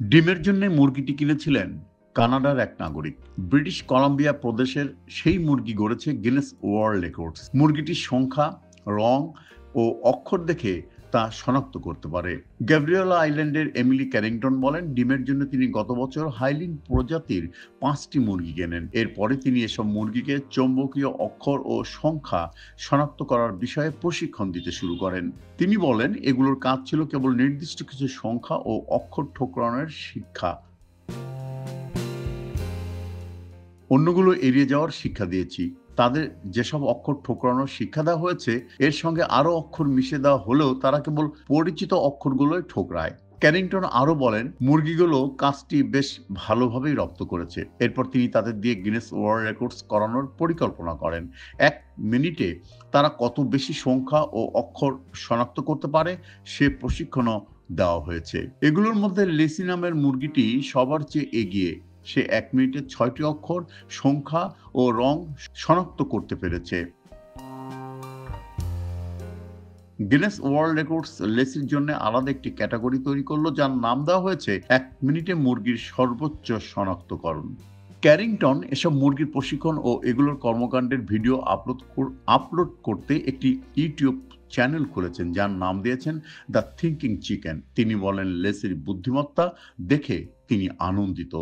ডিমের জন্য মুরগিটি কিনেছিলেন কানাডার এক নাগরিক। ব্রিটিশ কলাম্বিয়া প্রদেশের সেই মুরগি গড়েছে গিনেস ওয়ার্ল্ড রেকর্ডস। মুরগিটির সংখ্যা, রং ও অক্ষর দেখে তা শনাক্ত করতে পারে। গ্যাব্রিয়েলা আইল্যান্ডের এমিলি ক্যারিংটন বলেন, ডিমের জন্য তিনি গত বছর হাইলিন প্রজাতির 5টি মুরগি কেনেন। এরপরে তিনি এসব মুরগিকে চৌম্বকীয় অক্ষর ও সংখ্যা শনাক্ত করার বিষয়ে প্রশিক্ষণ দিতে শুরু করেন। তিনি বলেন, এগুলোর কাজ ছিল কেবল নির্দিষ্ট কিছু সংখ্যা ও অক্ষর ঠোকরানোর শিক্ষা, অন্যগুলো এড়িয়ে যাওয়ার শিক্ষা দিয়েছি। তাদের যেসব অক্ষর ঠোকরানোর শিক্ষা দেওয়া হয়েছে, এর সঙ্গে আরও অক্ষর মিশিয়ে দেওয়া হলেও তারা কেবল পরিচিত অক্ষরগুলোই ঠোকরায়। ক্যারিংটন আরও বলেন, মুরগিগুলো কাজটি বেশ ভালোভাবেই রপ্ত করেছে। এরপর তিনি তাদের দিয়ে গিনেস ওয়ার্ল্ড রেকর্ডস করানোর পরিকল্পনা করেন। 1 মিনিটে তারা কত বেশি সংখ্যা ও অক্ষর শনাক্ত করতে পারে সে প্রশিক্ষণও দেওয়া হয়েছে। এগুলোর মধ্যে লেসি নামের মুরগিটি সবার চেয়ে এগিয়ে। সে 1 মিনিটে 6টি অক্ষর, সংখ্যা ও রং শনাক্ত করতে পেরেছে। গিনেস ওয়ার্ল্ড রেকর্ডস লেসির জন্য আলাদা একটি ক্যাটাগরি তৈরি করলো, যার নাম দেওয়া হয়েছে 1 মিনিটে মুরগির সর্বোচ্চ শনাক্তকরণ। ক্যারিংটন এসব মুরগির প্রশিক্ষণ ও এগুলোর কর্মকাণ্ডের ভিডিও আপলোড করতে একটি ইউটিউব চ্যানেল খুলেছেন, যার নাম দিয়েছেন দ্য থিঙ্কিং চিকেন। তিনি বলেন, লেসির বুদ্ধিমত্তা দেখে তিনি আনন্দিত।